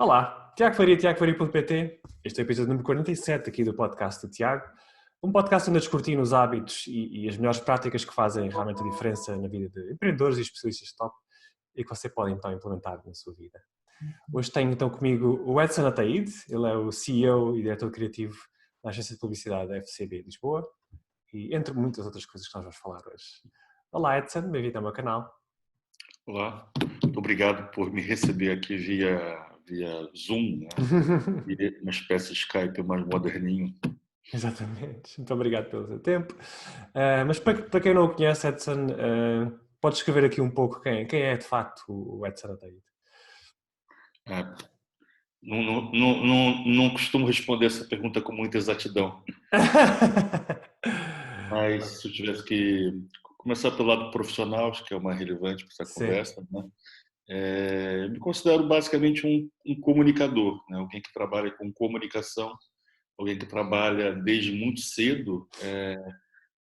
Olá, Tiago Faria, tiagofaria.pt. Este é o episódio número 47 aqui do podcast do Tiago. Um podcast onde eu descortino os hábitos e as melhores práticas que fazem realmente a diferença na vida de empreendedores e especialistas top e que você pode então implementar na sua vida. Hoje tenho então comigo o Edson Ataíde, ele é o CEO e diretor criativo da agência de publicidade da FCB Lisboa e entre muitas outras coisas que nós vamos falar hoje. Olá Edson, bem-vindo ao meu canal. Olá, muito obrigado por me receber aqui via Zoom, né? Uma espécie de Skype mais moderninho. Exatamente, muito obrigado pelo seu tempo. Mas para quem não o conhece, Edson, pode escrever aqui um pouco quem é de facto o Edson Ataíde. Não costumo responder essa pergunta com muita exatidão, mas se eu tivesse que começar pelo lado profissional, acho que é o mais relevante para essa Sim. conversa, né? Eu me considero basicamente um comunicador, né? Alguém que trabalha com comunicação, alguém que trabalha desde muito cedo.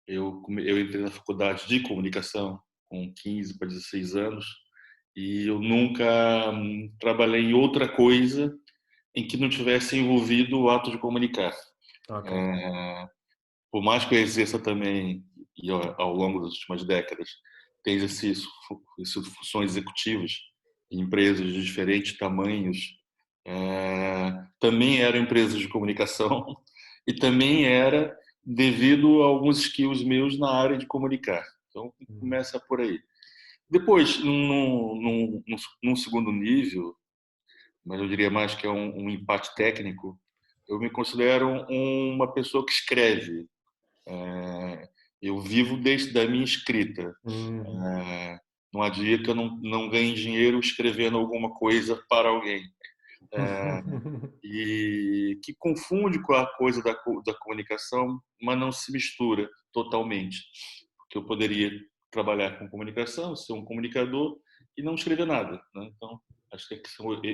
Eu entrei na faculdade de comunicação com 15 para 16 anos e eu nunca trabalhei em outra coisa em que não tivesse envolvido o ato de comunicar. Ok. Por mais que eu exerça também, e ao longo das últimas décadas, tenha exercido funções executivas em empresas de diferentes tamanhos, também eram empresas de comunicação e também era devido a alguns skills meus na área de comunicar. Então, começa por aí. Depois, num segundo nível, mas eu diria mais que é um empate técnico, eu me considero uma pessoa que escreve. Eu vivo desde a minha escrita. Uhum. Não há dia que eu não ganhe dinheiro escrevendo alguma coisa para alguém. E que confunde com a coisa da comunicação, mas não se mistura totalmente. Porque eu poderia trabalhar com comunicação, ser um comunicador e não escrever nada, né? Então, acho que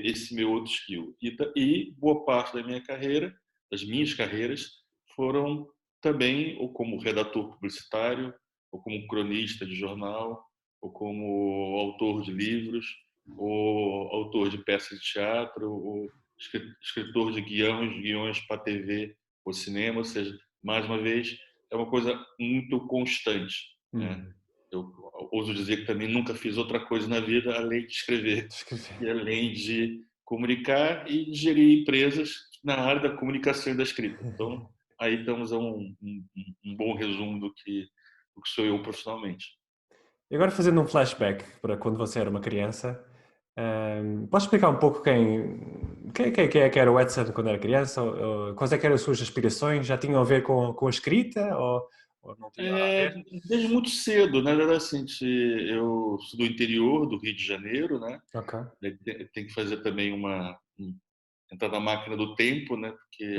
esse meu outro skill. E boa parte da minha carreira, das minhas carreiras, foram também ou como redator publicitário, ou como cronista de jornal, ou como autor de livros, ou autor de peças de teatro, ou escritor de guiões para TV ou cinema, ou seja, mais uma vez, é uma coisa muito constante, né? Uhum. Eu ouso dizer que também nunca fiz outra coisa na vida além de escrever Escrever. e além de comunicar e gerir empresas na área da comunicação e da escrita. Então, aí estamos a um bom resumo do que sou eu profissionalmente. E agora fazendo um flashback para quando você era uma criança, podes explicar um pouco quem é que era o Edson quando era criança? Quais é que eram as suas aspirações? Já tinham a ver com a escrita ou não tinham nada a ver? Desde muito cedo, na verdade, assim, eu sou do interior do Rio de Janeiro, né? Ok. Tem que fazer também entrar na máquina do tempo, né? Porque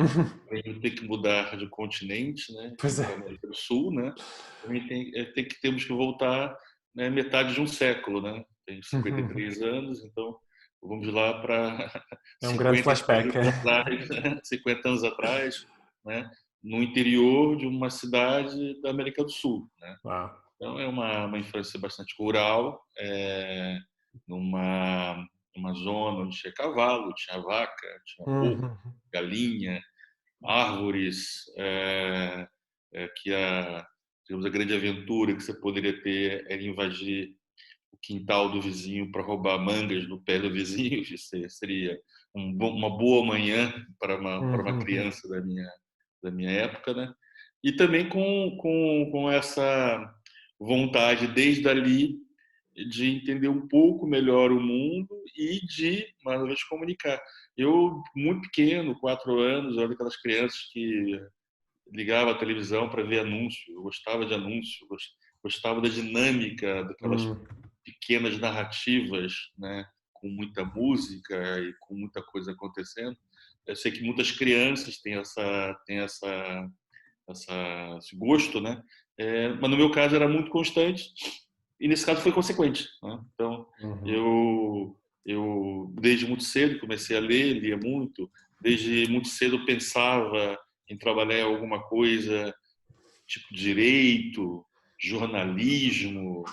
a gente tem que mudar de continente, né? Ir Pois é. para a América do Sul, né? Também temos que voltar, né, metade de um século, né? Tenho 53 anos, então vamos lá para É um grande 53 flashback. anos atrás, né? 50 anos atrás, né? No interior de uma cidade da América do Sul, né? Uau. Então, é uma infância bastante rural, numa zona onde tinha cavalo, tinha vaca, tinha porco, Uhum. galinha, árvores, digamos, a grande aventura que você poderia ter era invadir o quintal do vizinho para roubar mangas no pé do vizinho. Isso seria uma boa manhã para uma Uhum. criança da minha época, né? E também com essa vontade, desde ali, de entender um pouco melhor o mundo e de, mais uma vez, comunicar. Eu, muito pequeno, 4 anos, eu era daquelas crianças que ligava a televisão para ver anúncio. Eu gostava de anúncio, gostava da dinâmica, daquelas Uhum. pequenas narrativas, né, com muita música e com muita coisa acontecendo. Eu sei que muitas crianças esse gosto, né? Mas no meu caso era muito constante e nesse caso foi consequente, né? Então Uhum. eu desde muito cedo comecei a ler, lia muito, desde muito cedo pensava em trabalhar em alguma coisa tipo direito, jornalismo,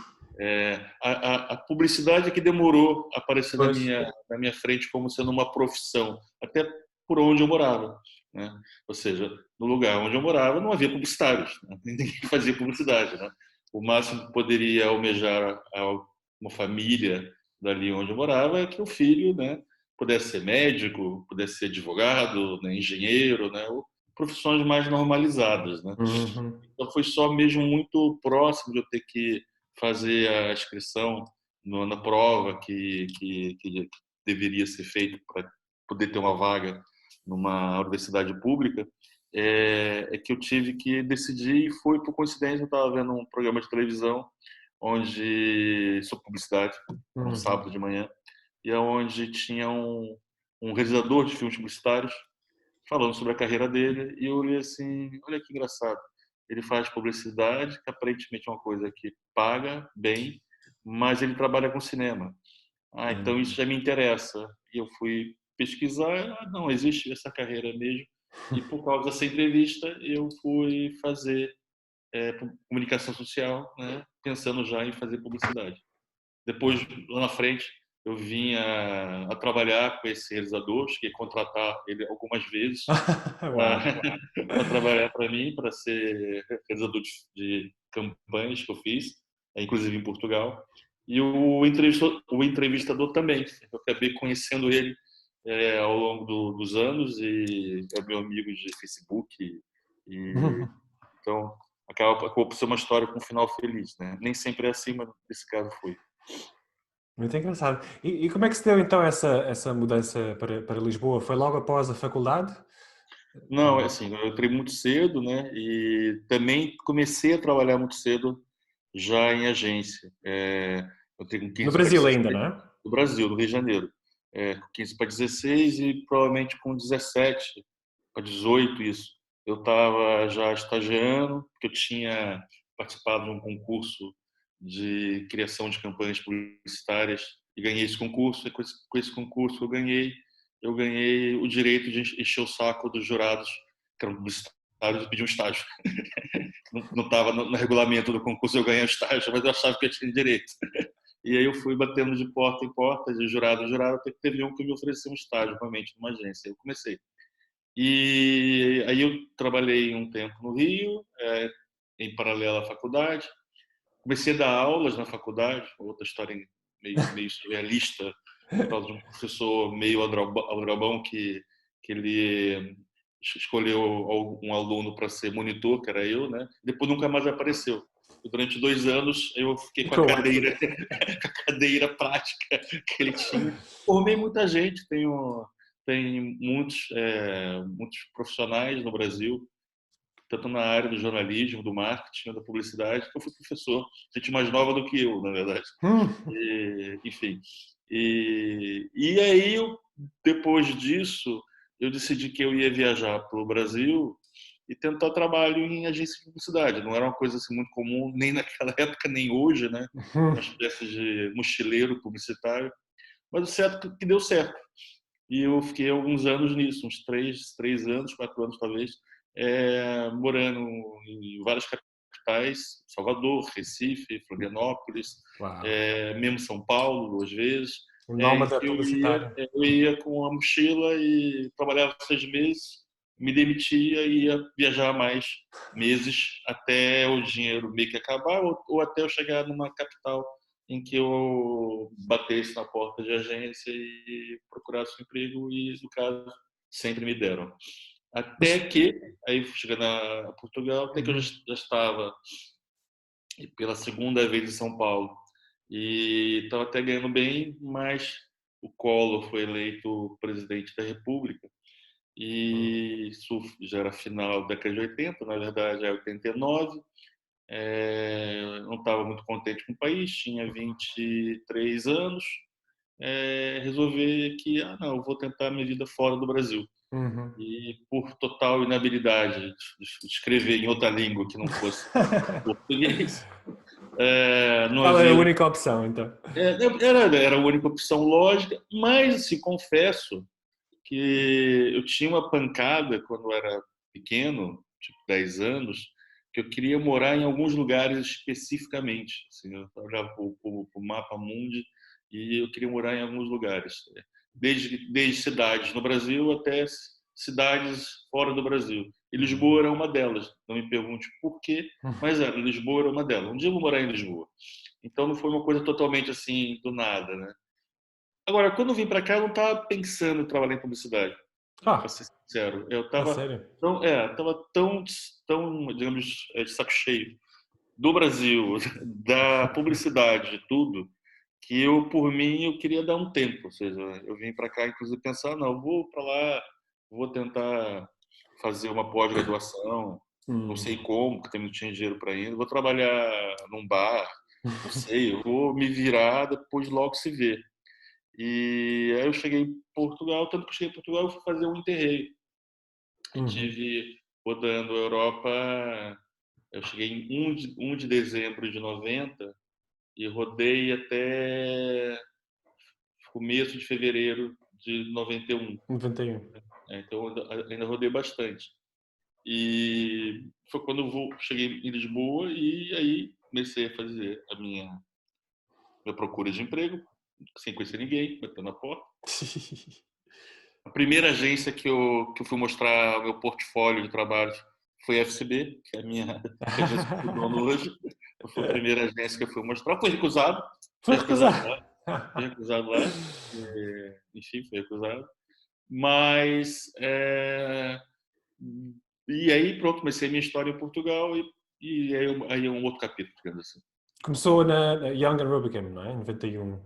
A publicidade é que demorou a aparecer Pois. na minha frente como sendo uma profissão, até por onde eu morava, né? Ou seja, no lugar onde eu morava não havia publicitários, né? Ninguém fazia publicidade, né? O máximo que poderia almejar uma família dali onde eu morava é que o filho, né, pudesse ser médico, pudesse ser advogado, né, engenheiro, né, ou profissões mais normalizadas, né? Uhum. Então foi só mesmo muito próximo de eu ter que fazer a inscrição na prova que deveria ser feito para poder ter uma vaga numa universidade pública, que eu tive que decidir, e foi por coincidência, eu estava vendo um programa de televisão sobre publicidade, um Uhum. sábado de manhã, e onde tinha um realizador de filmes publicitários falando sobre a carreira dele, e eu olhei assim, olha que engraçado, ele faz publicidade, que aparentemente é uma coisa que paga bem, mas ele trabalha com cinema. Então isso Uhum. já me interessa. E eu fui pesquisar, não, existe essa carreira mesmo. E por causa dessa entrevista, eu fui fazer comunicação social, né, pensando já em fazer publicidade. Depois, lá na frente, eu vim a trabalhar com esse realizador, cheguei a contratar ele algumas vezes Uau. para trabalhar para mim, para ser realizador de campanhas que eu fiz, inclusive em Portugal. E o entrevistador também. Eu acabei conhecendo ele ao longo dos anos e é meu amigo de Facebook. E, então, acabou por ser uma história com um final feliz, né? Nem sempre é assim, mas nesse caso foi. Muito engraçado. E como é que se deu então essa mudança para Lisboa? Foi logo após a faculdade? Não, é assim, eu entrei muito cedo, né? E também comecei a trabalhar muito cedo já em agência. Eu tenho No 15 para Brasil 16 ainda, não é? no Brasil, no Rio de Janeiro. Com 15 para 16 e provavelmente com 17 para 18 isso. Eu estava já estagiando, porque eu tinha participado de um concurso de criação de campanhas publicitárias e ganhei esse concurso. E com esse concurso eu ganhei o direito de encher o saco dos jurados, que eram publicitários, e pedir um estágio. Não estava no regulamento do concurso eu ganhei o estágio, mas eu achava que eu tinha direito. E aí eu fui batendo de porta em porta, de jurado em jurado, até que teve um que me ofereceu um estágio, realmente, numa agência. Eu comecei. E aí eu trabalhei um tempo no Rio, em paralelo à faculdade. Comecei a dar aulas na faculdade, outra história meio surrealista, por causa de um professor meio aldrabão que ele escolheu um aluno para ser monitor, que era eu, né? Depois nunca mais apareceu. E durante 2 anos eu fiquei com a Ficou ótimo. cadeira, com a cadeira prática que ele tinha. Formei muita gente, tem muitos profissionais no Brasil, tanto na área do jornalismo, do marketing, da publicidade, que eu fui professor, gente mais nova do que eu, na verdade. Enfim. E aí, depois disso, eu decidi que eu ia viajar para o Brasil e tentar trabalho em agência de publicidade. Não era uma coisa assim muito comum, nem naquela época, nem hoje, né? Uma espécie de mochileiro publicitário. Mas o certo é que deu certo. E eu fiquei alguns anos nisso, uns 3 anos, 4 anos talvez, morando em várias capitais, Salvador, Recife, Florianópolis, Uau. mesmo São Paulo, 2 vezes, O em nómada que publicitário. eu ia com a mochila e trabalhava 6 meses, me demitia e ia viajar mais meses até o dinheiro meio que acabar ou até eu chegar numa capital em que eu batesse na porta de agência e procurasse um emprego e, no caso, sempre me deram. Mas, Até que, aí chegando a Portugal, até que eu uhum. já estava pela segunda vez em São Paulo e estava até ganhando bem, mas o Collor foi eleito presidente da República e isso já era final da década de 80, na verdade é 89. Não estava muito contente com o país, tinha 23 anos, resolvi que, não, eu vou tentar minha vida fora do Brasil. Uhum. E por total inabilidade de escrever em outra língua que não fosse português, não Qual era a havia. única opção, então? Era a única opção lógica, mas assim, confesso que eu tinha uma pancada quando eu era pequeno, tipo 10 anos, que eu queria morar em alguns lugares especificamente. Assim, eu olhava para o mapa mundi e eu queria morar em alguns lugares, desde cidades no Brasil até cidades fora do Brasil. E Lisboa era uma delas. Não me pergunte por quê, mas Lisboa era uma delas. Um dia eu vou morar em Lisboa. Então não foi uma coisa totalmente assim do nada, né? Agora, quando eu vim para cá, eu não estava pensando em trabalhar em publicidade, para Ah, ser sincero. Eu a estava sério? tão, digamos, de saco cheio do Brasil, da publicidade, de tudo, que eu, por mim, eu queria dar um tempo. Ou seja, eu vim para cá, inclusive, pensar, não, vou para lá, vou tentar fazer uma pós-graduação, não sei como, porque também não tinha dinheiro para ir, vou trabalhar num bar, não sei, eu vou me virar, depois logo se vê. E aí eu cheguei em Portugal, tanto que eu cheguei em Portugal, eu fui fazer um Interrail. E Uhum. tive rodando a Europa, eu cheguei em 1 de dezembro de 90 e rodei até começo de fevereiro de 91. 91. Então ainda rodei bastante. E foi quando cheguei em Lisboa e aí comecei a fazer a minha procura de emprego, sem conhecer ninguém, batendo na porta. A primeira agência que eu fui mostrar o meu portfólio de trabalho foi a FCB, que é a minha que é a agência que eu estou dono hoje. Foi a primeira agência que eu fui mostrar. Foi recusado. Foi Fui recusado recusar. lá. Fui recusado lá. Enfim, foi recusado. Mas, e aí, pronto, comecei a minha história em Portugal e aí é um outro capítulo, digamos assim. Começou na Young and Rubicam, não é? 91.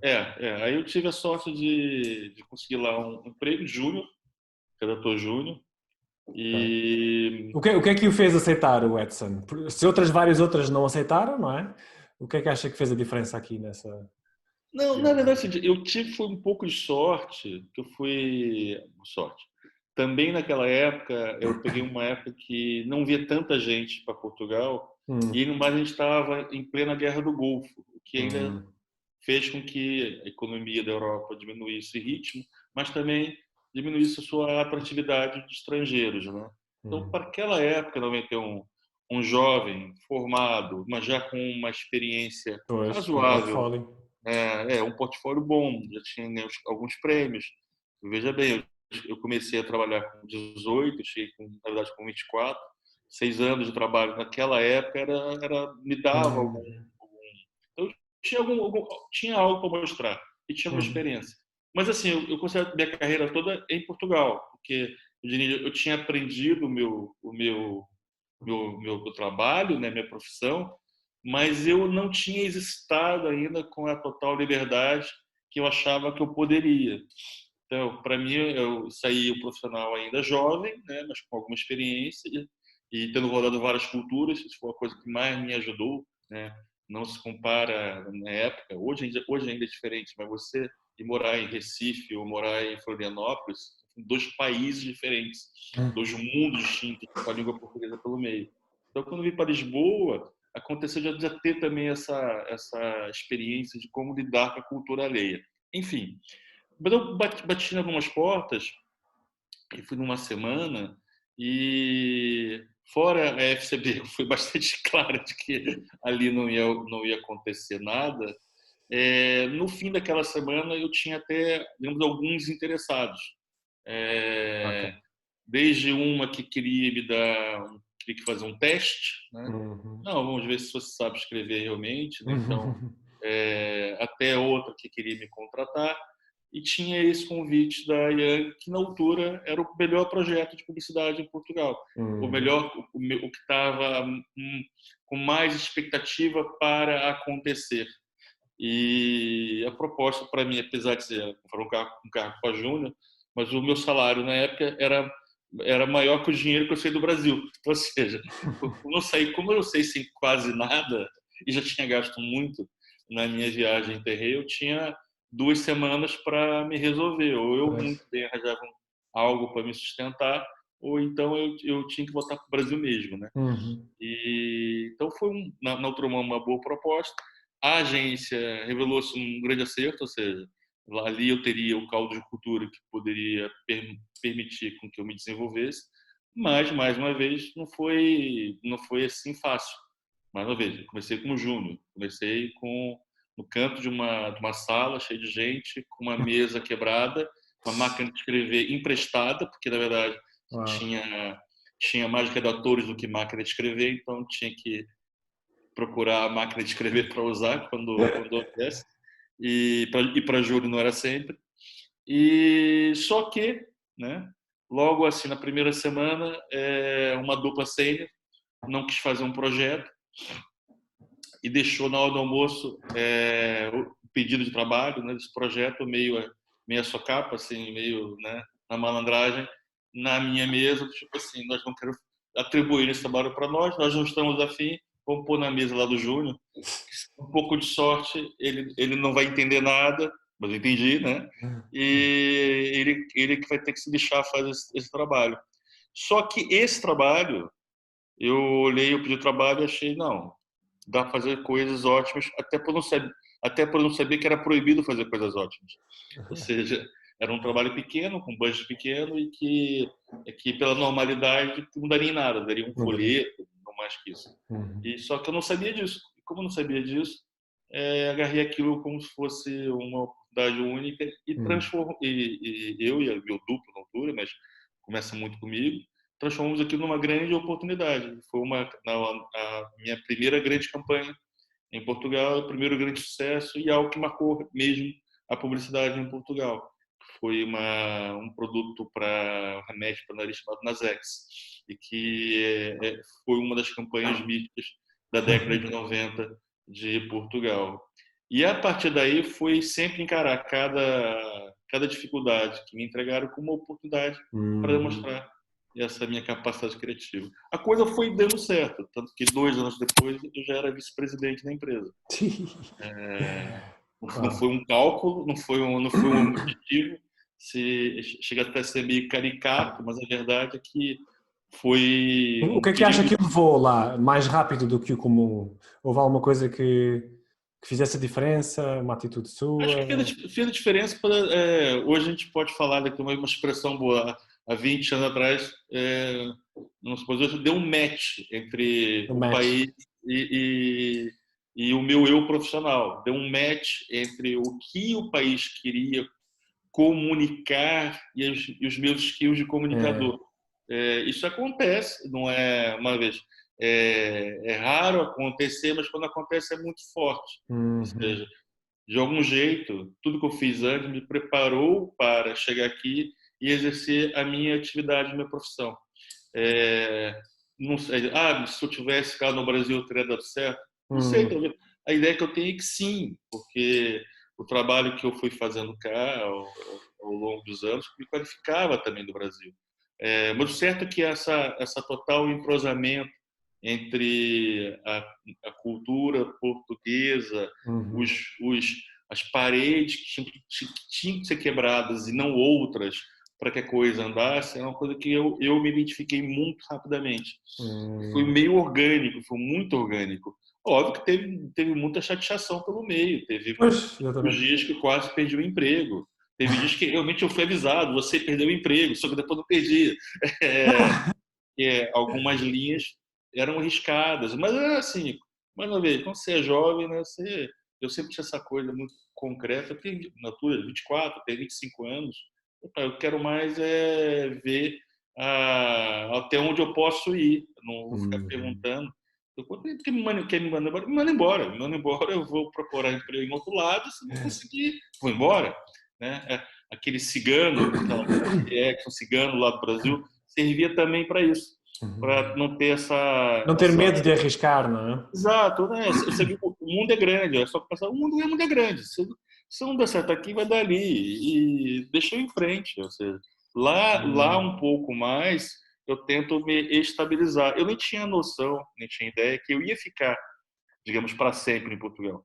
Aí eu tive a sorte de conseguir lá um emprego de júnior, redator júnior, Ok. e O que é que o fez aceitar o Edson? Se várias outras não aceitaram, não é? O que é que acha que fez a diferença aqui nessa? não, na verdade, assim, eu tive foi um pouco de sorte, que eu fui sorte. Também naquela época, eu peguei uma época que não via tanta gente para Portugal e no mais a gente estava em plena guerra do Golfo, o que ainda Hum, fez com que a economia da Europa diminuísse o ritmo, mas também diminuísse a sua atratividade de estrangeiros, né? Então, hum. para aquela época, 91, um jovem formado, mas já com uma experiência Pois, com razoável, portfólio. um portfólio bom, já tinha ganho alguns prêmios. Veja bem, eu comecei a trabalhar com 18, cheguei na verdade com 24, 6 anos de trabalho naquela época me dava Hum, eu tinha algo para mostrar e tinha uma hum, experiência. Mas assim, eu considero minha carreira toda em Portugal, porque eu tinha aprendido o meu trabalho, né, minha profissão, mas eu não tinha exercitado ainda com a total liberdade que eu achava que eu poderia. Então, para mim, eu saí um profissional ainda jovem, né, mas com alguma experiência e tendo rodado várias culturas, isso foi a coisa que mais me ajudou, né? Não se compara na época, hoje ainda é diferente, mas você ir morar em Recife ou morar em Florianópolis, são dois países diferentes, dois mundos distintos com a língua portuguesa pelo meio. Então, quando eu vim para Lisboa, aconteceu de já ter também essa experiência de como lidar com a cultura alheia. Enfim, mas eu bati em algumas portas e fui numa semana e fora a FCB foi bastante clara de que ali não ia acontecer nada. No fim daquela semana eu tinha até, digamos, alguns interessados. ok. É, desde uma que queria queria que fazer um teste, né? Uhum. Não, vamos ver se você sabe escrever realmente, né? Então, Uhum. até outra que queria me contratar e tinha esse convite da Young, que na altura era o melhor projeto de publicidade em Portugal, o Uhum. melhor, o que estava com mais expectativa para acontecer. E a proposta para mim, apesar de ser um cargo para júnior, mas o meu salário na época era maior que o dinheiro que eu sei do Brasil. Ou seja, como eu sei sem quase nada e já tinha gasto muito na minha viagem Interrail, eu tinha 2 semanas para me resolver. Ou eu Pois. muito bem arranjava algo para me sustentar, ou então eu tinha que voltar para o Brasil mesmo, né? Uhum. E então foi na altura uma boa proposta. A agência revelou-se um grande acerto, ou seja, ali eu teria o caldo de cultura que poderia permitir com que eu me desenvolvesse, Mas, mais uma vez, não foi assim fácil. Mais uma vez, eu comecei como júnior. Comecei no canto de uma sala cheia de gente, com uma mesa quebrada, uma máquina de escrever emprestada, porque, na verdade, Uau. tinha mais redatores do que máquina de escrever, então tinha que procurar a máquina de escrever para usar quando houvesse. E para júnior não era sempre. E só que, né, logo assim, na primeira semana, uma dupla sênior não quis fazer um projeto e deixou na hora do almoço o pedido de trabalho, né, desse projeto meio a socapa, assim, meio, né, na malandragem, na minha mesa, tipo assim, nós não queremos atribuir esse trabalho para nós não estamos afim, vamos pôr na mesa lá do Júnior. Um pouco de sorte, ele não vai entender nada, mas eu entendi, né? E ele que vai ter que se deixar fazer esse trabalho. Só que esse trabalho, eu olhei o pedido de trabalho e achei, não, dá para fazer coisas ótimas, até por não saber que era proibido fazer coisas ótimas. Ou seja, era um trabalho pequeno, com budget pequeno e que pela normalidade não daria em nada, daria um Não daria. folheto, não mais que isso. Uhum. E só que eu não sabia disso. E como eu não sabia disso, agarrei aquilo como se fosse uma oportunidade única e transformou. E eu e o duplo na altura, mas começa muito comigo, transformamos aquilo numa grande oportunidade. Foi a minha primeira grande campanha em Portugal, o primeiro grande sucesso e algo que marcou mesmo a publicidade em Portugal. Foi um produto para remédio para nariz chamado Nasex e que foi uma das campanhas míticas da década de 90 de Portugal. E a partir daí foi sempre encarar cada dificuldade que me entregaram como uma oportunidade para demonstrar essa minha capacidade criativa. A coisa foi dando certo, tanto que 2 anos depois eu já era vice-presidente da empresa. Não foi um cálculo, não foi um objetivo, chega até a ser meio caricato, mas a verdade é que foi O um que é que acha período. que levou lá mais rápido do que o comum? Houve alguma coisa que fizesse a diferença? Uma atitude Acho sua? que fez a diferença. Hoje a gente pode falar daqui uma expressão boa. Há 20 anos atrás, não se pode dizer, deu um match entre O o match? país e o meu eu profissional. Deu um match entre o que o país queria comunicar e os meus skills de É. comunicador. Isso acontece, não é uma vez. É raro acontecer, mas quando acontece é muito forte. Ou Uhum. seja, de algum jeito, tudo que eu fiz antes me preparou para chegar aqui e exercer a minha atividade, a minha profissão. Não sei, se eu tivesse ficado no Brasil, teria dado certo? Não sei, Uhum. talvez. A ideia que eu tenho é que sim, porque o trabalho que eu fui fazendo cá ao longo dos anos me qualificava também do Brasil. Mas o certo é que essa total entrosamento entre a cultura portuguesa, Uhum. os, os, as paredes que tinham que ser quebradas e não outras para que a coisa andasse, é uma coisa que eu me identifiquei muito rapidamente. Foi Uhum. meio orgânico, foi muito orgânico. Óbvio que teve muita chateação pelo meio, teve Pois, os exatamente. dias que eu quase perdi o emprego. Teve dias que realmente eu fui avisado, você perdeu o emprego, só que depois não perdi. Algumas linhas eram arriscadas, mas era assim, mais uma vez, quando você é jovem, né, eu sempre tinha essa coisa muito concreta, eu tenho, na altura, 24, tenho 25 anos, eu quero mais ver até onde eu posso ir, eu não vou ficar Uhum. perguntando, quer me mandar embora? Me manda embora, eu vou procurar emprego em outro lado, se não conseguir, vou embora. Né? Aquele cigano, que é um cigano lá do Brasil, servia também para isso, para Uhum. não ter Não ter medo de arriscar, não é? Exato, né? Você viu, o mundo é grande, é só pensar, o mundo é grande. Se não der certo aqui, vai dar ali. E deixa eu em frente. Ou seja, lá Uhum. um pouco mais, eu tento me estabilizar. Eu nem tinha noção, nem tinha ideia que eu ia ficar, digamos, para sempre em Portugal.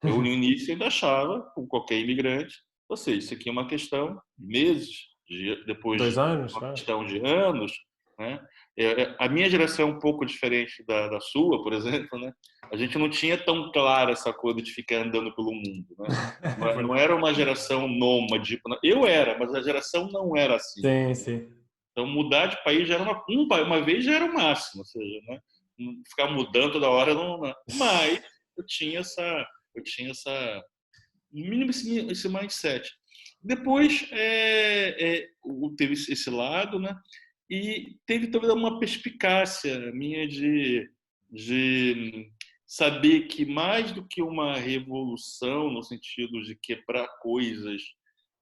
Eu, no início, ainda achava, como qualquer imigrante, ou seja, isso aqui é uma questão de meses, depois 2 anos, uma vai. questão de anos, né? A minha geração é um pouco diferente da sua, por exemplo, né? A gente não tinha tão clara essa coisa de ficar andando pelo mundo, né? Não era uma geração nômade. Eu era, mas a geração não era assim. Sim, sim. Então, mudar de país já era uma vez já era o máximo, ou seja, né? Ficar mudando toda hora não. Mas eu tinha essa no mínimo esse mindset. Depois teve esse lado, né? E teve também uma perspicácia minha de saber que mais do que uma revolução no sentido de quebrar coisas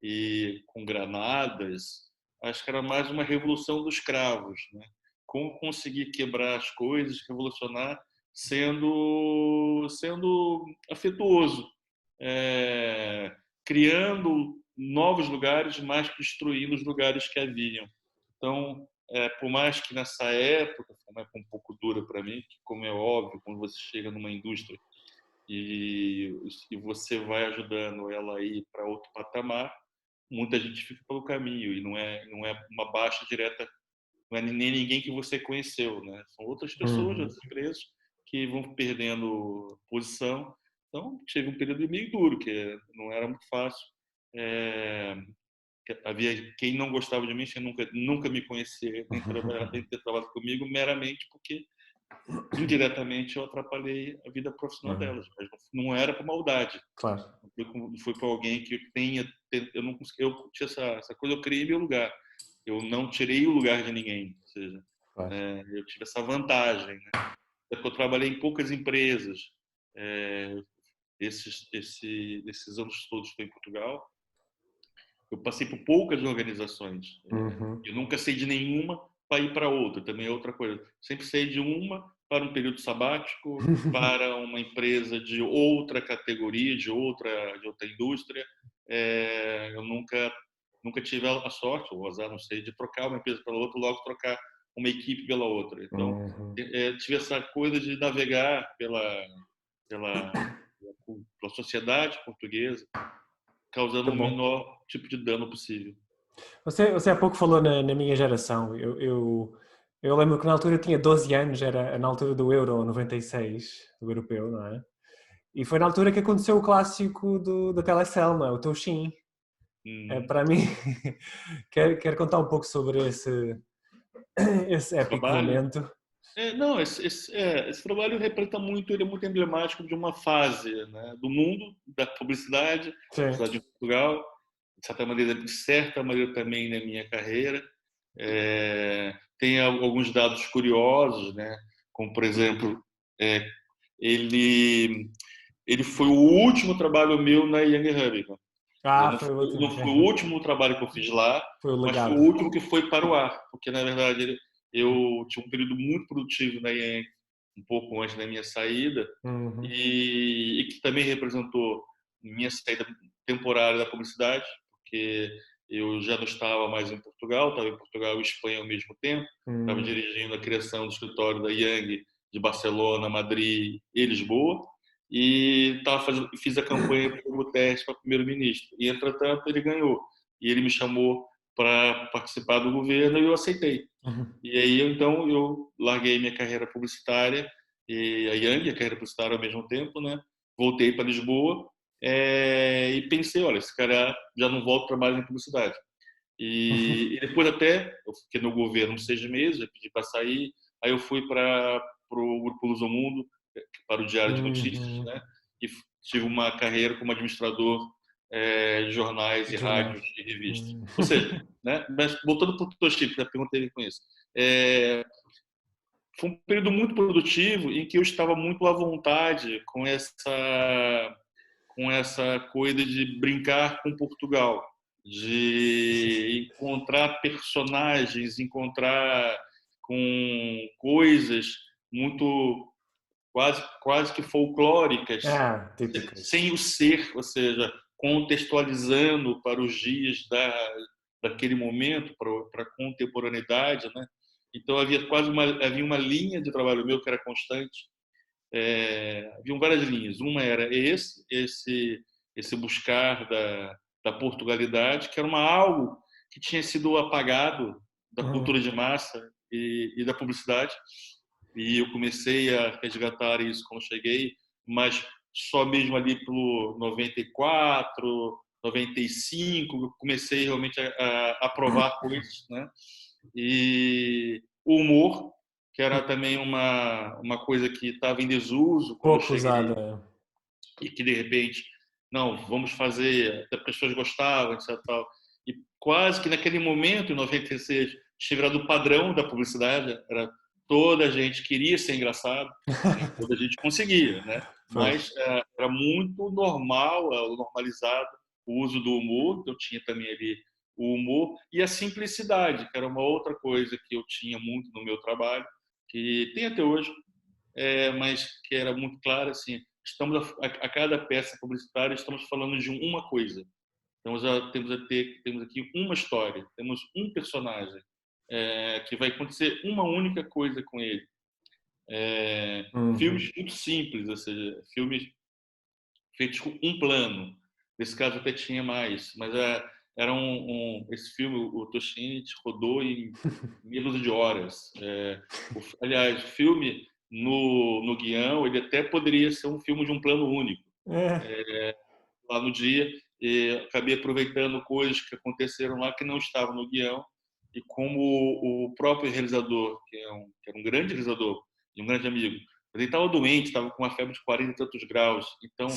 e com granadas, acho que era mais uma revolução dos cravos, né? Como conseguir quebrar as coisas, revolucionar, sendo afetuoso, criando novos lugares, mais que destruindo os lugares que haviam. Então, por mais que nessa época foi uma época um pouco dura para mim, que, como é óbvio, quando você chega numa indústria e você vai ajudando ela a ir para outro patamar, muita gente fica pelo caminho e não é uma baixa direta, não é nem ninguém que você conheceu, né? São outras pessoas, outras empresas que vão perdendo posição. Então, tive um período meio duro, que não era muito fácil. Havia quem não gostava de mim, quem nunca me conhecia, nem ter trabalhado comigo, meramente porque indiretamente eu atrapalhei a vida profissional delas, mas não era por maldade. Claro. Não foi para alguém que eu não consegui, eu tinha essa coisa, eu criei meu lugar. Eu não tirei o lugar de ninguém, ou seja, Claro. eu tive essa vantagem, né? Porque eu trabalhei em poucas empresas, esses anos todos que estou em Portugal. Eu passei por poucas organizações. Eu nunca saí de nenhuma para ir para outra, também é outra coisa. Sempre saí de uma para um período sabático, para uma empresa de outra categoria, de outra indústria. Eu nunca tive a sorte, ou o azar, não sei, de trocar uma empresa pela outra, logo trocar uma equipe pela outra. Então, tive essa coisa de navegar pela sociedade portuguesa, causando Tá o bom. menor tipo de dano possível. Você há pouco falou na minha geração. Eu lembro que na altura eu tinha 12 anos, era na altura do Euro 96, do europeu, não é? E foi na altura que aconteceu o clássico da Telecel, não é? O Touchin. Para mim, quero contar um pouco sobre esse épico Trabalho? momento. Não, esse trabalho representa muito, ele é muito emblemático de uma fase, né, do mundo da publicidade, Sim. cidade de Portugal, de certa maneira também na minha carreira. Tem alguns dados curiosos, né, como por exemplo, ele ele foi o último trabalho meu na Young Hub. Ah, Não foi o foi, último. não foi o último trabalho que eu fiz lá, Foi o mas foi o legado. último que foi para o ar, porque na verdade eu tinha um período muito produtivo na IEM, um pouco antes da minha saída, e que também representou minha saída temporária da publicidade, porque eu já não estava mais em Portugal, estava em Portugal e Espanha ao mesmo tempo, estava dirigindo a criação do escritório da Young de Barcelona, Madrid e Lisboa, e fiz a campanha como teste para primeiro-ministro. E, entretanto, ele ganhou. E ele me chamou para participar do governo e eu aceitei. E aí, então, eu larguei minha carreira publicitária e a Young, a carreira publicitária ao mesmo tempo, né? Voltei para Lisboa e pensei, olha, esse cara já não volta a trabalhar em publicidade. E depois até, eu fiquei no governo uns 6 meses, eu pedi para sair, aí eu fui para o Grupo Lusomundo, para o Diário de Notícias, né? E tive uma carreira como administrador de jornais e Jornais. rádios e revistas. Ou seja, né? Mas voltando para o Toship, que a pergunta ele com isso, foi um período muito produtivo em que eu estava muito à vontade com essa coisa de brincar com Portugal, de encontrar personagens, encontrar com coisas muito quase que folclóricas, Ah, típicas. sem o ser, ou seja, contextualizando para os dias daquele momento, para a contemporaneidade, né? Então havia uma linha de trabalho meu que era constante. Haviam várias linhas. Uma era esse buscar da Portugalidade, que era algo que tinha sido apagado da cultura de massa e da publicidade. E eu comecei a resgatar isso quando cheguei, mas só mesmo ali pelo 94, 95, eu comecei realmente a provar coisas, né? E o humor, que era também uma coisa que estava em desuso quando eu Pouco cheguei, usada. e que de repente, não, vamos fazer, até porque as pessoas gostavam, etc. Tal. E quase que naquele momento, em 96, tinha virado o padrão da publicidade, era toda a gente queria ser engraçado, nem toda a gente conseguia, né? Pois. Mas era muito normal, normalizado o uso do humor, eu tinha também ali o humor e a simplicidade, que era uma outra coisa que eu tinha muito no meu trabalho, que tem até hoje, mas que era muito claro assim, estamos a cada peça publicitária estamos falando de uma coisa. Temos aqui uma história, temos um personagem, que vai acontecer uma única coisa com ele. Uhum. Filmes muito simples, ou seja, filmes feitos com um plano. Nesse caso até tinha mais, mas era esse filme, o Toshini rodou em menos de horas. Aliás, o filme no guião, ele até poderia ser um filme de um plano único. É. Lá no dia, e acabei aproveitando coisas que aconteceram lá que não estavam no guião, e como o próprio realizador, que era um grande realizador e um grande amigo, ele estava doente, estava com uma febre de 40 e tantos graus, então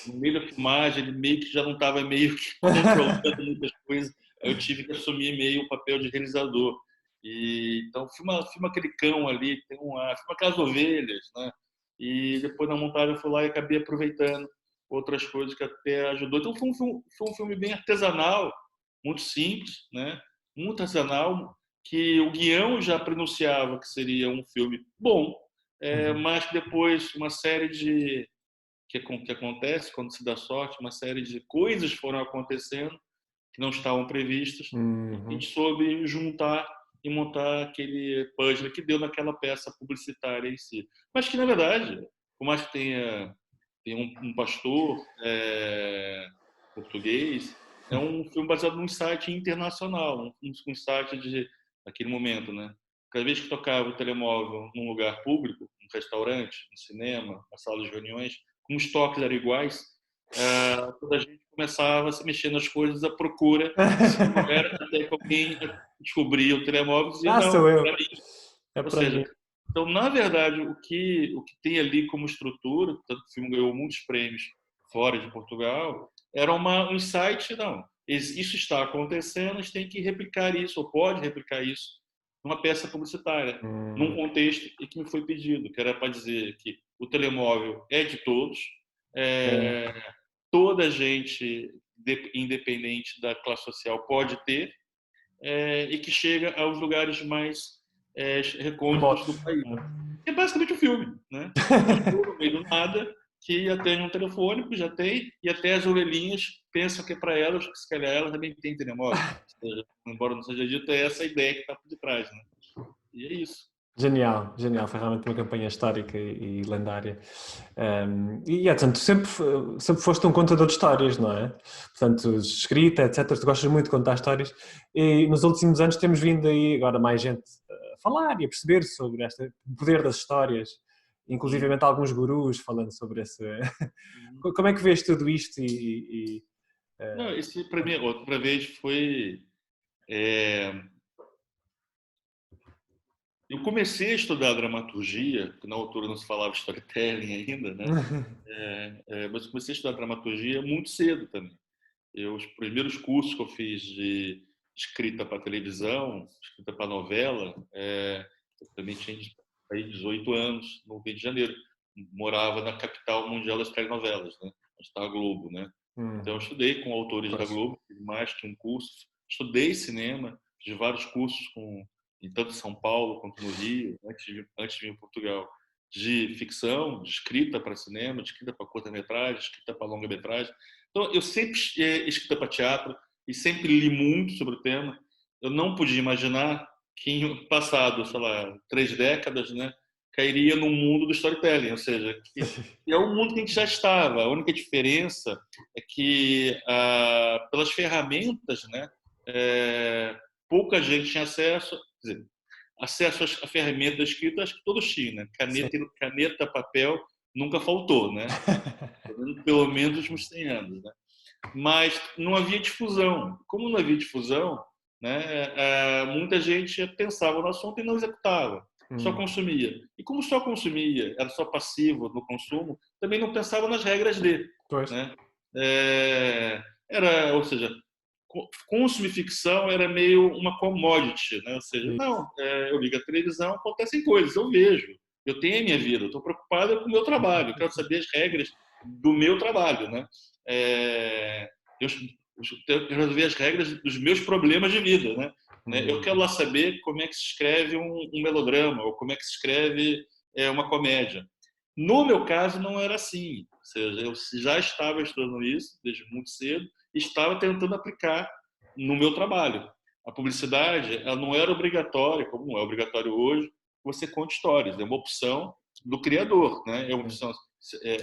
no meio da filmagem ele meio que já não estava meio que controlando muitas coisas, aí eu tive que assumir meio o papel de realizador. E então filma aquele cão ali, filma aquelas ovelhas, né? E depois na montagem eu fui lá e acabei aproveitando outras coisas que até ajudou. Então foi um filme bem artesanal, muito simples, né? Muito artesanal, que o guião já pronunciava que seria um filme bom, Uhum. mas que depois uma série de que acontece quando se dá sorte, uma série de coisas foram acontecendo que não estavam previstas e a Uhum. gente soube juntar e montar aquele puzzle que deu naquela peça publicitária em si. Mas que, na verdade, por mais que tem um pastor português, é um filme baseado num site internacional, um site de naquele momento, né? Cada vez que tocava o telemóvel num lugar público, um restaurante, um cinema, uma sala de reuniões, como os toques eram iguais, toda a gente começava a se mexer nas coisas à procura se não era até que alguém descobria o telemóvel e dizia, Ah, sou não, eu. para mim. É Ou para seja, mim. então, na verdade, o que tem ali como estrutura, tanto que o filme ganhou muitos prêmios fora de Portugal, era um insight, não, isso está acontecendo, a gente tem que replicar isso, ou pode replicar isso, numa peça publicitária, num Hum. contexto em que me foi pedido, que era para dizer que o telemóvel é de todos, É. é, toda gente, independente da classe social, pode ter, e que chega aos lugares mais recônditos do Remotos. país. É basicamente um filme, né? Uma pessoa no meio do nada que atende um telefone, que já tem, e até as ovelhinhas pensam que é para elas, que se calhar elas também têm telemóvel. Ou seja, embora não seja dito, é essa a ideia que está por detrás, né? E é isso. Genial, genial. Foi realmente uma campanha histórica e lendária. E Edson, tu sempre foste um contador de histórias, não é? Portanto, escrita, etc. Tu gostas muito de contar histórias. E nos últimos anos temos vindo aí agora mais gente a falar e a perceber sobre o poder das histórias. Hum. Inclusivamente alguns gurus falando sobre esse... Hum. Como é que vês tudo isto Não, esse para mim, outra vez foi. é, Eu comecei a estudar dramaturgia, que na altura não se falava storytelling ainda, né? Mas comecei a estudar dramaturgia muito cedo também. Os primeiros cursos que eu fiz de escrita para televisão, escrita para novela, eu também tinha aí 18 anos no Rio de Janeiro. Morava na capital mundial das telenovelas, né? Onde está a Globo, né? Então eu Uhum. estudei com autores da Pois. Globo, fiz mais que um curso. Estudei cinema, fiz vários cursos em tanto São Paulo quanto no Rio, antes de vir em Portugal, de ficção, de escrita para cinema, de escrita para curta-metragem, de escrita para longa-metragem. Então, eu sempre escrita para teatro e sempre li muito sobre o tema. Eu não podia imaginar que em passado, sei lá, 3 décadas, né, cairia no mundo do storytelling, ou seja, que é o mundo que a gente já estava. A única diferença é que, pelas ferramentas, né, pouca gente tinha acesso, quer dizer, acesso à ferramenta da escrita, acho que todos tinham, né? Sim. Caneta, papel, nunca faltou, né? Pelo menos nos últimos 100 anos, né? mas não havia difusão. Como não havia difusão, né, muita gente pensava no assunto e não executava, só consumia. E como só consumia, era só passivo no consumo, também não pensava nas regras dele. Pois. Né? Ou seja, consumir ficção era meio uma commodity, né? Ou seja, não, eu ligo a televisão, acontecem coisas, eu vejo, eu tenho a minha vida, eu estou preocupado com o meu trabalho, eu quero saber as regras do meu trabalho, né? Eu resolver as regras dos meus problemas de vida, né? Eu quero lá saber como é que se escreve um melodrama ou como é que se escreve uma comédia. No meu caso, não era assim. Ou seja, eu já estava estudando isso desde muito cedo e estava tentando aplicar no meu trabalho. A publicidade, ela não era obrigatória, como não é obrigatório hoje, você conte histórias. É uma opção do criador, né? É uma opção,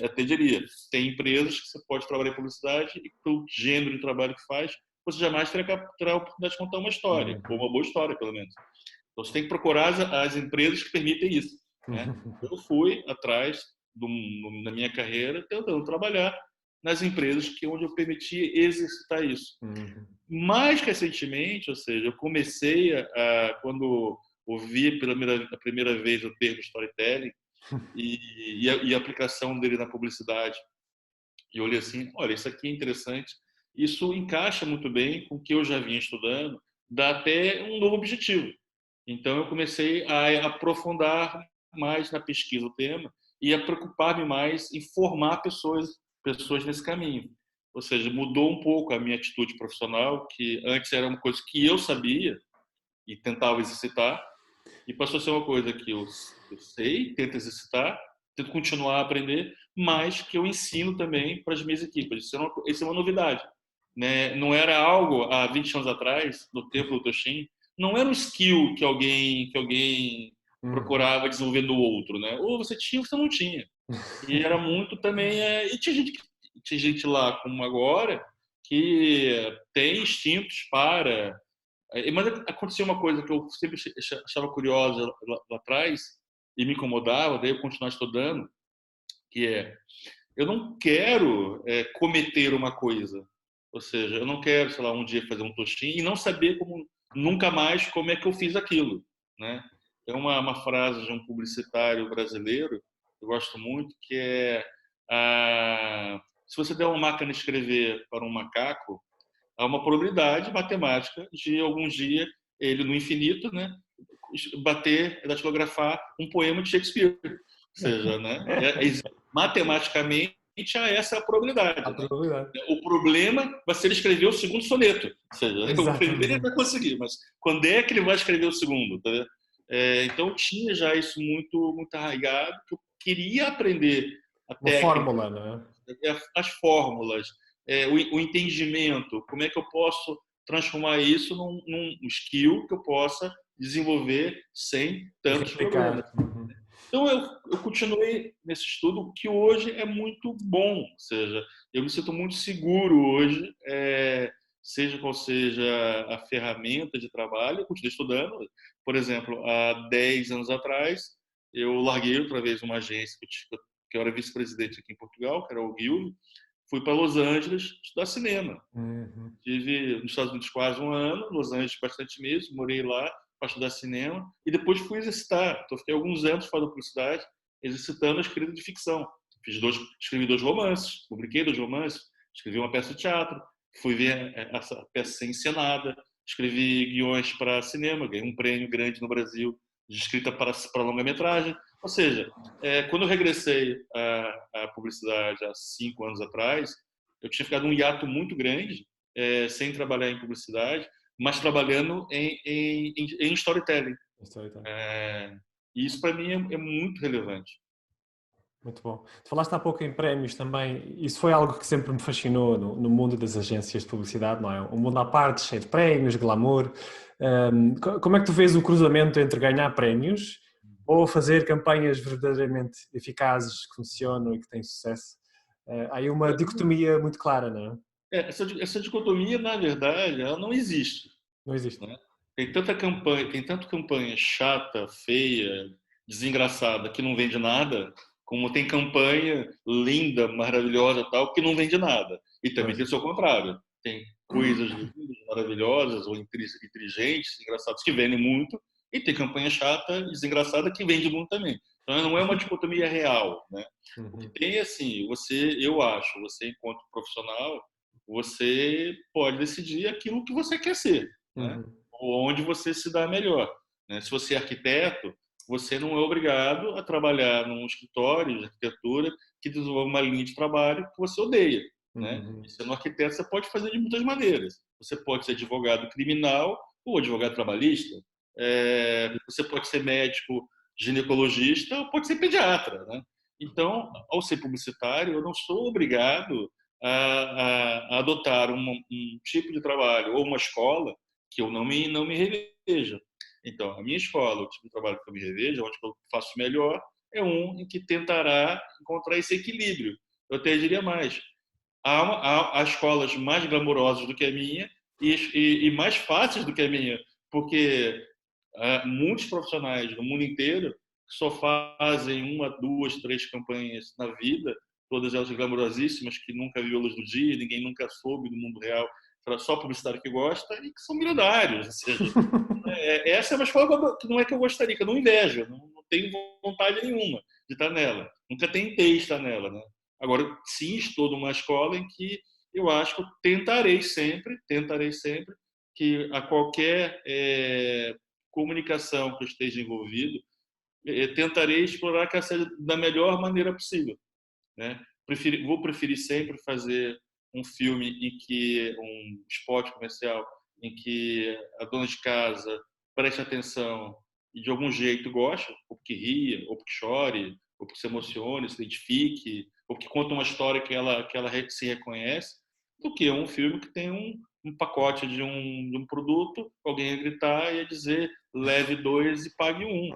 até diria, tem empresas que você pode trabalhar em publicidade e pelo gênero de trabalho que faz, você jamais terá a oportunidade de contar uma história, ou uma boa história, pelo menos. Então, você tem que procurar as empresas que permitem isso. Né? Eu fui atrás, na minha carreira, tentando trabalhar nas empresas onde eu permitia exercitar isso. Mais recentemente, ou seja, eu comecei quando ouvi a primeira vez o termo storytelling e a aplicação dele na publicidade, e eu olhei assim, olha, isso aqui é interessante, isso encaixa muito bem com o que eu já vinha estudando, dá até um novo objetivo. Então, eu comecei a aprofundar mais na pesquisa do tema e a preocupar-me mais em formar pessoas nesse caminho. Ou seja, mudou um pouco a minha atitude profissional, que antes era uma coisa que eu sabia e tentava exercitar, e passou a ser uma coisa que eu sei, tento exercitar, tento continuar a aprender, mas que eu ensino também para as minhas equipes. Isso é uma novidade. Né? Não era algo há 20 anos atrás, no tempo do Toshin, não era um skill que alguém procurava desenvolver no outro. Né? Ou você tinha ou você não tinha. E era muito também... E tinha gente lá, como agora, que tem instintos para... Mas aconteceu uma coisa que eu sempre achava curiosa lá atrás e me incomodava, daí eu continuar estudando, que eu não quero cometer uma coisa. Ou seja, eu não quero, sei lá, um dia fazer um tostinho e não saber nunca mais como é que eu fiz aquilo. Né? É uma frase de um publicitário brasileiro, eu gosto muito, que se você der uma máquina de escrever para um macaco, há uma probabilidade matemática de algum dia ele, no infinito, né, datilografar um poema de Shakespeare. Ou seja, né, matematicamente há essa probabilidade. A probabilidade. Né? O problema vai ser ele escrever o segundo soneto. Ou seja, o primeiro ele vai conseguir, mas quando é que ele vai escrever o segundo? Tá? Então, tinha já isso muito, muito arraigado, que eu queria aprender a técnica, fórmula, não é? As fórmulas, o entendimento, como é que eu posso transformar isso num skill que eu possa desenvolver sem tantos problemas. Então, eu continuei nesse estudo, que hoje é muito bom, ou seja, eu me sinto muito seguro hoje, seja qual seja a ferramenta de trabalho, eu continuo estudando. Por exemplo, há 10 anos atrás, eu larguei outra vez uma agência que eu era vice-presidente aqui em Portugal, que era o Guild, fui para Los Angeles estudar cinema. Tive nos Estados Unidos quase um ano, Los Angeles bastante meses, morei lá para estudar cinema e depois fui exercitar. Então, fiquei alguns anos fazendo publicidade, exercitando a escrita de ficção. Escrevi 2 romances, publiquei 2 romances, escrevi uma peça de teatro, fui ver essa peça ser encenada, escrevi guiões para cinema, ganhei um prêmio grande no Brasil de escrita para longa-metragem. Ou seja, quando eu regressei à publicidade há 5 anos atrás, eu tinha ficado um hiato muito grande, sem trabalhar em publicidade, mas trabalhando em storytelling. E isso, para mim, é muito relevante. Muito bom. Tu falaste há pouco em prémios também. Isso foi algo que sempre me fascinou no mundo das agências de publicidade, não é? Um mundo à parte, cheio de prémios, glamour. Como é que tu vês o cruzamento entre ganhar prémios ou fazer campanhas verdadeiramente eficazes, que funcionam e que têm sucesso? Há aí uma dicotomia muito clara, não é? Essa dicotomia, na verdade, ela não existe. Não existe. Né? Tem tanta campanha chata, feia, desengraçada, que não vende nada, como tem campanha linda, maravilhosa, tal, que não vende nada. E também tem o seu contrário. Tem coisas lindas, maravilhosas ou inteligentes, engraçadas, que vendem muito, e tem campanha chata e desengraçada que vende muito também. Então, não é uma dicotomia real, né? O que tem é assim, eu acho, você enquanto profissional, você pode decidir aquilo que você quer ser, né? Ou onde você se dá melhor, né? Se você é arquiteto, você não é obrigado a trabalhar num escritório de arquitetura que desenvolve uma linha de trabalho que você odeia, né? E sendo arquiteto, você pode fazer de muitas maneiras. Você pode ser advogado criminal ou advogado trabalhista. Você pode ser médico ginecologista ou pode ser pediatra, né? Então, ao ser publicitário, eu não sou obrigado a adotar um tipo de trabalho ou uma escola que eu não me reveja. Então, a minha escola, o tipo de trabalho que eu me revejo, onde eu faço melhor, é um em que tentará encontrar esse equilíbrio. Eu até diria mais. Há escolas mais glamurosas do que a minha e mais fáceis do que a minha, porque muitos profissionais do mundo inteiro só fazem uma, duas, três campanhas na vida, todas elas glamourosíssimas, que nunca viu a luz do dia, ninguém nunca soube do mundo real, só publicidade que gosta, e que são milionários. Ou seja, essa é uma escola que não é que eu gostaria, que eu não invejo, não tenho vontade nenhuma de estar nela. Nunca tentei estar nela, né? Agora, sim, estou numa escola em que eu acho que eu tentarei sempre que a qualquer comunicação que eu esteja envolvido, tentarei explorar que ela seja da melhor maneira possível, né? Vou preferir sempre fazer um filme em que um spot comercial em que a dona de casa preste atenção e de algum jeito goste, ou porque ria, ou porque chore, ou porque se emocione, se identifique, ou que conta uma história que ela se reconhece, do que um filme que tem um pacote de um produto, alguém ia gritar e ia dizer leve dois e pague um.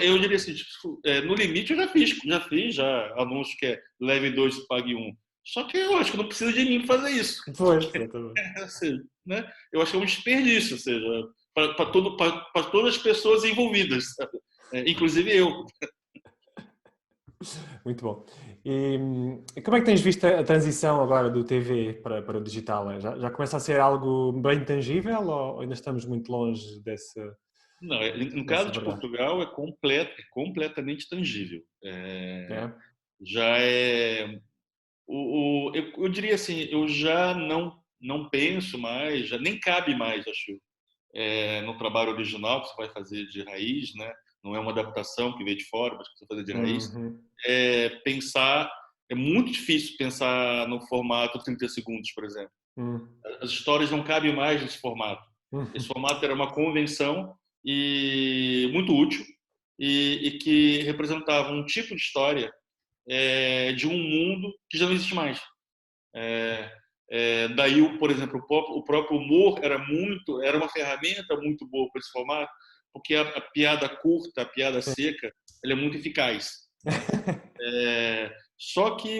Eu diria assim, no limite eu já anúncio que é leve dois e pague um. Só que eu acho que não precisa de mim fazer isso. Pois, exatamente. Seja, né? Eu acho que é um desperdício, ou seja, para todas as pessoas envolvidas, inclusive eu. Muito bom. E como é que tens visto a transição agora do TV para o digital? Já começa a ser algo bem tangível ou ainda estamos muito longe Não, no dessa caso de verdade? Portugal é completamente tangível. É? Já é eu diria assim, eu já não penso mais, já nem cabe mais, acho, no trabalho original que você vai fazer de raiz, né? Não é uma adaptação que veio de fora, mas que você vai fazer de raiz. Uhum. Pensar é muito difícil pensar no formato 30 segundos, por exemplo. Uhum. As histórias não cabem mais nesse formato. Esse Uhum. formato era uma convenção e muito útil e que representava um tipo de história de um mundo que já não existe mais. Daí, por exemplo, o próprio humor era uma ferramenta muito boa para esse formato, porque a piada curta, a piada Sim. seca, ela é muito eficaz, né? Só que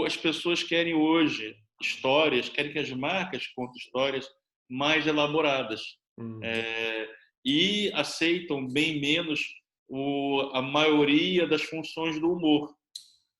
as pessoas querem hoje histórias, querem que as marcas contem histórias mais elaboradas, Uhum. é, e aceitam bem menos a maioria das funções do humor.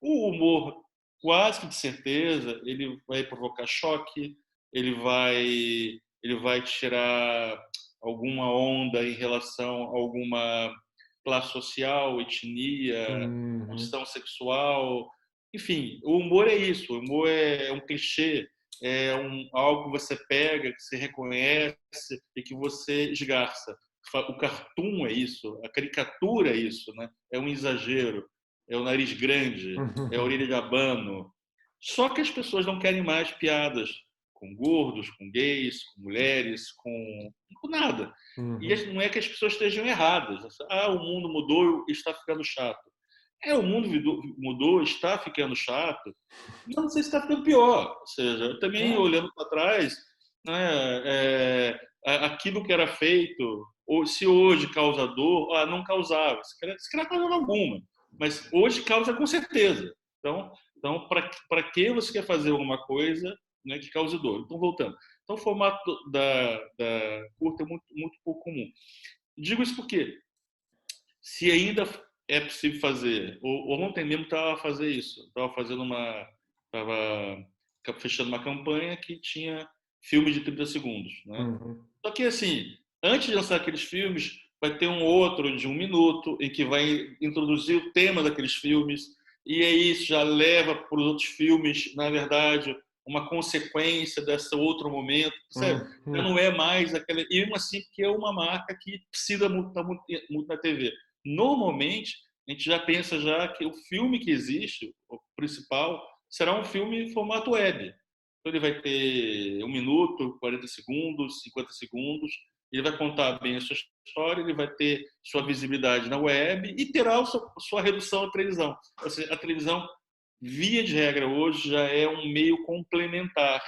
O humor, quase que de certeza, ele vai provocar choque, ele vai tirar alguma onda em relação a alguma classe social, etnia, Uhum. condição sexual. Enfim, o humor é isso. O humor é um clichê, algo que você pega, que você reconhece e que você esgarça. O cartoon é isso, a caricatura é isso, né? É um exagero, é o nariz grande, é a Uhum. orelha de abano. Só que as pessoas não querem mais piadas com gordos, com gays, com mulheres, com nada. E Uhum. não é que as pessoas estejam erradas. O mundo mudou e está ficando chato. O mundo mudou, está ficando chato, mas não sei se está ficando pior. Ou seja, eu também Ah, olhando para trás, né, aquilo que era feito, ou se hoje causa dor, não causava, se calhar causava alguma, mas hoje causa com certeza. Então para que você quer fazer alguma coisa, né, que cause dor? Então, voltando. Então, o formato da curta é muito pouco comum. Digo isso porque, se ainda é possível fazer, ontem mesmo estava a fazer isso, estava fazendo fechando uma campanha que tinha filmes de 30 segundos, né? Uhum. Só que, assim, antes de lançar aqueles filmes, vai ter um outro de 1 minuto em que vai introduzir o tema daqueles filmes, e aí isso já leva para os outros filmes, na verdade, uma consequência desse outro momento, sabe? Já Uhum. não é mais aquela... E mesmo assim, que é uma marca que precisa muito na TV. Normalmente, a gente já pensa já que o filme que existe, o principal, será um filme em formato web. Então, ele vai ter 1 minuto, 40 segundos, 50 segundos. Ele vai contar bem a sua história, ele vai ter sua visibilidade na web e terá sua redução à televisão. Ou seja, a televisão, via de regra, hoje já é um meio complementar,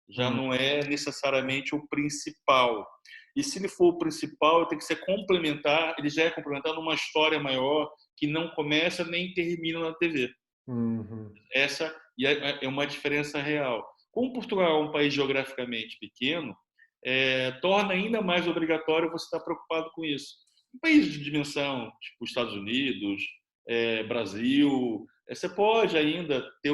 já Uhum. não é necessariamente o principal. E se ele for o principal, ele tem que ser complementar, ele já é complementar numa história maior que não começa nem termina na TV. Uhum. Essa é uma diferença real. Como Portugal é um país geograficamente pequeno, torna ainda mais obrigatório você estar preocupado com isso. Um país de dimensão, tipo Estados Unidos, Brasil, você pode ainda ter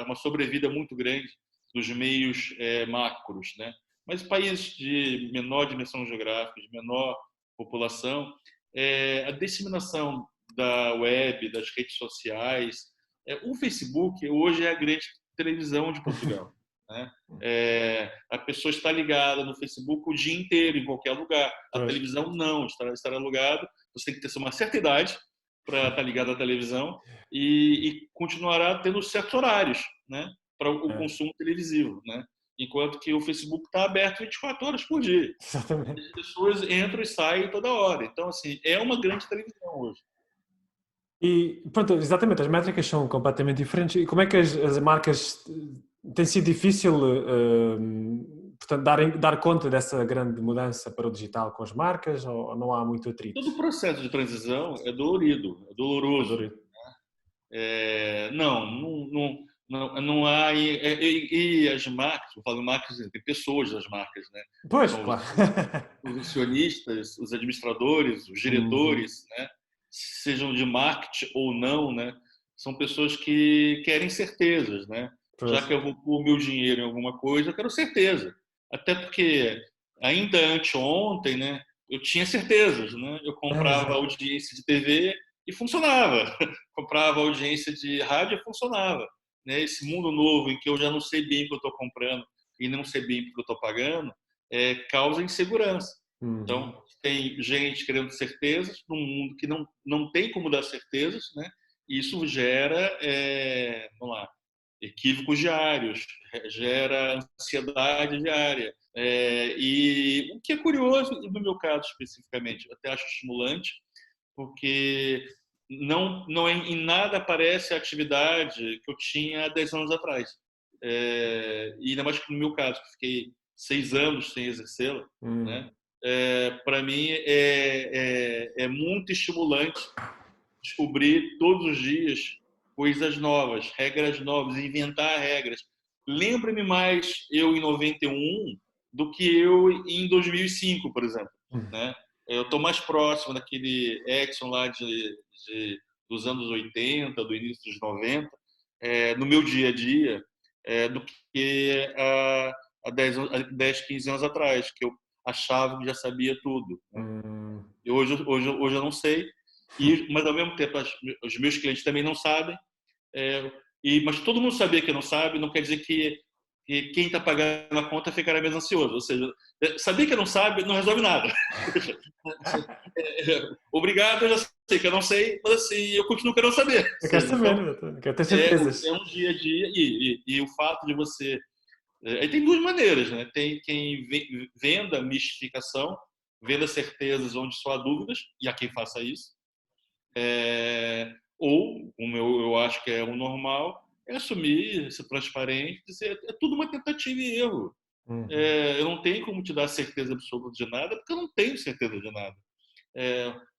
uma sobrevida muito grande dos meios macros, né? Mas países de menor dimensão geográfica, de menor população, a disseminação da web, das redes sociais, o Facebook hoje é a grande televisão de Portugal, né? A pessoa está ligada no Facebook o dia inteiro, em qualquer lugar. A Pois. televisão não, estará ligado. Você tem que ter uma certa idade para estar ligado à televisão e continuará tendo certos horários, né, para o É. consumo televisivo, né? Enquanto que o Facebook está aberto 24 horas por dia. Exatamente. As pessoas entram e saem toda hora. Então, assim, é uma grande televisão hoje. E pronto, exatamente, as métricas são completamente diferentes. E como é que as marcas tem sido difícil, portanto, dar conta dessa grande mudança para o digital com as marcas ou não há muito atrito? Todo o processo de transição é dolorido, é doloroso. Adoro. Não há. E as marcas, eu falo marcas, tem pessoas das marcas, né? Pois, São claro. os acionistas, os administradores, os Uhum. diretores, né? Sejam de marketing ou não, né? São pessoas que querem certezas, né? Já Pois. que eu vou pôr meu dinheiro em alguma coisa, eu quero certeza. Até porque ainda anteontem, né? Eu tinha certezas, né? Eu É, comprava exato. audiência de TV e funcionava. Comprava audiência de rádio e funcionava. Né? Esse mundo novo em que eu já não sei bem o que eu estou comprando e não sei bem o que eu estou pagando, causa insegurança. Uhum. Então, tem gente querendo certezas num mundo que não tem como dar certezas, né? E isso gera, vamos lá, equívocos diários, gera ansiedade diária. E o que é curioso, e no meu caso especificamente, eu até acho estimulante, porque não em nada parece a atividade que eu tinha há 10 anos atrás. E ainda mais que no meu caso, que fiquei 6 anos sem exercê-la, Uhum. né? Para mim é muito estimulante descobrir todos os dias coisas novas, regras novas, inventar regras. Lembra-me mais eu em 91 do que eu em 2005, por exemplo, Uhum. né? Eu estou mais próximo daquele Exxon lá dos anos 80, do início dos 90, no meu dia a dia, do que há 10, 15 anos atrás, que eu achava que já sabia tudo, né? Uhum. E hoje eu não sei, mas ao mesmo tempo os meus clientes também não sabem, mas todo mundo saber que não sabe não quer dizer que quem está pagando a conta ficará menos ansioso. Ou seja, saber que não sabe não resolve nada. Obrigado, eu já sei que eu não sei, mas assim, eu continuo querendo saber. Ou Eu quero seja, saber, então, eu quero ter é certezas. um dia a dia e o fato de você... Aí tem duas maneiras, né? Tem quem venda mistificação, venda certezas onde só há dúvidas, e há quem faça isso. Ou, como eu acho que é o normal, é assumir, ser transparente, dizer é tudo uma tentativa e erro. Uhum. Eu não tenho como te dar certeza absoluta de nada, porque eu não tenho certeza de nada.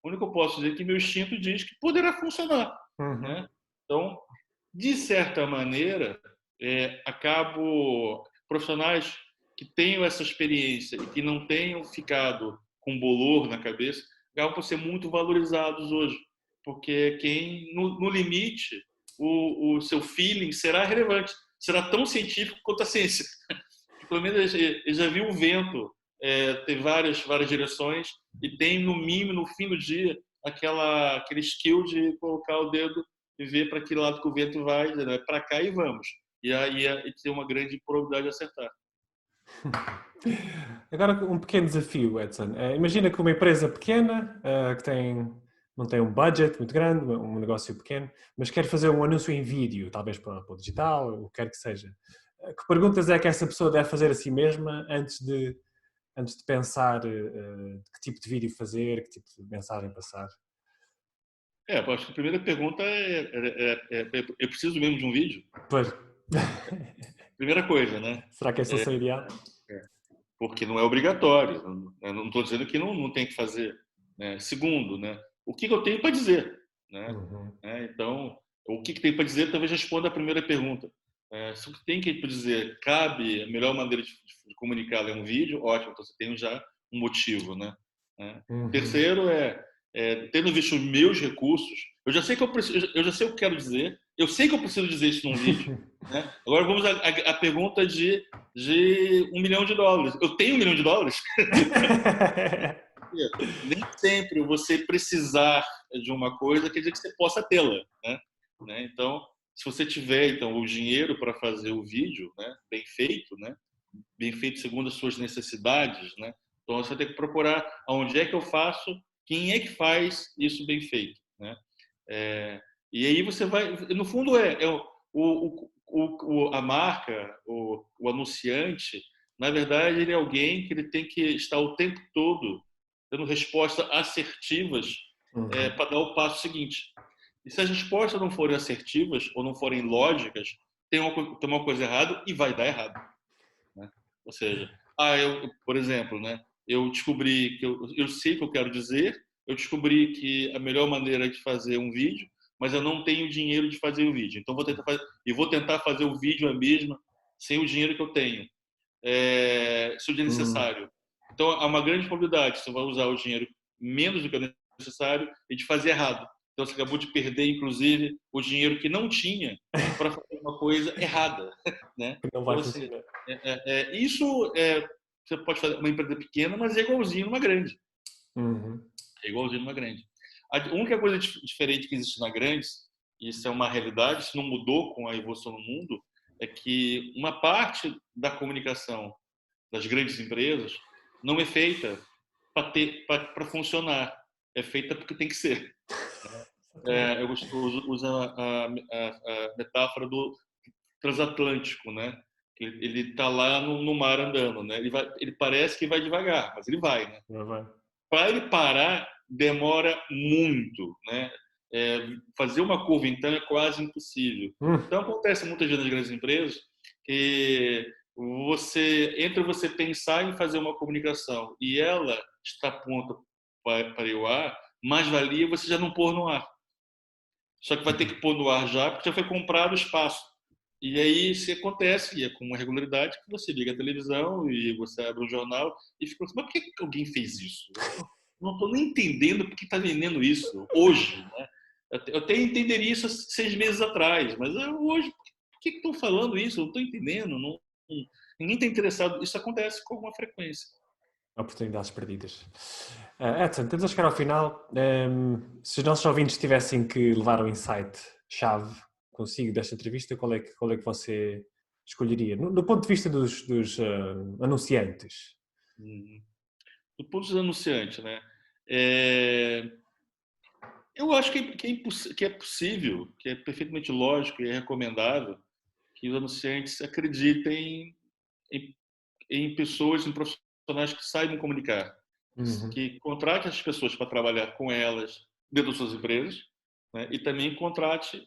O único que eu posso dizer é que meu instinto diz que poderá funcionar, Uhum. né? Então, de certa maneira, acabo profissionais que tenham essa experiência e que não tenham ficado com bolor na cabeça, acabam por ser muito valorizados hoje, porque quem no limite o seu feeling será relevante. será tão científico quanto a ciência. Pelo menos ele já viu o vento, tem várias direções e tem, no mínimo, no fim do dia, aquele skill de colocar o dedo e ver para que lado que o vento vai, né? Para cá e vamos. E aí tem uma grande probabilidade de acertar. Agora, um pequeno desafio, Edson. Imagina que uma empresa pequena, que não tem um budget muito grande, um negócio pequeno, mas quer fazer um anúncio em vídeo, talvez para o digital, o que quer que seja. Que perguntas é que essa pessoa deve fazer a si mesma antes de pensar que tipo de vídeo fazer, que tipo de mensagem passar? Acho que a primeira pergunta eu preciso mesmo de um vídeo? Pois. Primeira coisa, né? Será que essa é ideal? Porque não é obrigatório. Não estou dizendo que não tem que fazer. Né? Segundo, né? O que eu tenho para dizer? Né? Uhum. Então, o que tem para dizer talvez responda a primeira pergunta. Se o que tem para dizer cabe, a melhor maneira de comunicá-lo é um vídeo, ótimo, então você tem já um motivo. Né? Uhum. Terceiro tendo visto os meus recursos, eu já sei o que eu quero dizer, eu sei que eu preciso dizer isso num vídeo. Né? Agora vamos à pergunta de $1 milhão. Eu tenho $1 milhão? Nem sempre você precisar de uma coisa quer dizer que você possa tê-la. Né? Então, se você tiver então o dinheiro para fazer o vídeo, né, bem feito segundo as suas necessidades, né, então você vai ter que procurar aonde é que eu faço, quem é que faz isso bem feito, né? E aí você vai, no fundo a marca, o anunciante, na verdade ele é alguém que ele tem que estar o tempo todo dando respostas assertivas para dar o passo seguinte. E se as respostas não forem assertivas ou não forem lógicas, tem uma coisa errada e vai dar errado. Né? Ou seja, por exemplo, né, eu descobri que eu sei o que eu quero dizer, eu descobri que a melhor maneira de fazer um vídeo, mas eu não tenho dinheiro de fazer o vídeo. Então vou tentar fazer o vídeo mesmo sem o dinheiro que eu tenho, se o dia necessário. Então há uma grande probabilidade que você vai usar o dinheiro menos do que é necessário e de fazer errado. Então você acabou de perder, inclusive, o dinheiro que não tinha para fazer uma coisa errada, né? Não vai funcionar. Isso você pode fazer uma empresa pequena, mas é igualzinho numa grande. É igualzinho numa grande. A única coisa diferente que existe na grande, e isso é uma realidade, isso não mudou com a evolução no mundo, é que uma parte da comunicação das grandes empresas não é feita para funcionar, é feita porque tem que ser. Eu uso a metáfora do transatlântico, né? Ele está lá no mar andando, né? Ele parece que vai devagar, mas ele vai, né? Para ele parar demora muito, né? Fazer uma curva então é quase impossível. Então acontece muitas vezes nas grandes empresas que entre você pensar em fazer uma comunicação e ela está pronta para ir ao ar, mais valia você já não pôr no ar. Só que vai ter que pôr no ar já, porque já foi comprado o espaço. E aí isso acontece, e é com uma regularidade que você liga a televisão e você abre um jornal e fica assim, mas por que alguém fez isso? Eu não estou nem entendendo por que está vendendo isso hoje. Né? Eu até entenderia isso 6 meses atrás, mas hoje, por que estão falando isso? Eu não estou entendendo. Ninguém está interessado. Isso acontece com alguma frequência. Oportunidades perdidas. Edson, estamos a chegar ao final. Se os nossos ouvintes tivessem que levar um insight-chave consigo desta entrevista, qual é que você escolheria? Do ponto de vista dos anunciantes. Do ponto de vista anunciante, né? Eu acho que é possível, que é perfeitamente lógico e é recomendável que os anunciantes acreditem em pessoas, em profissionais que saibam comunicar, que contrate as pessoas para trabalhar com elas dentro das suas empresas, né? E também contrate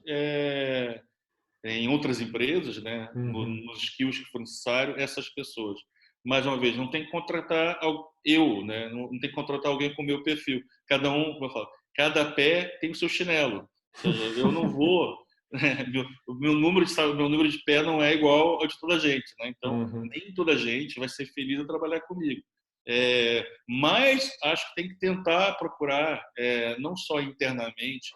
em outras empresas, né? Nos skills que for necessário, essas pessoas. Mais uma vez, não tem que contratar né? Não tem que contratar alguém com o meu perfil. Cada pé tem o seu chinelo. Ou seja, eu não vou o meu número de pé não é igual ao de toda a gente, né? Então nem toda a gente vai ser feliz a trabalhar comigo. Mas acho que tem que tentar procurar não só internamente.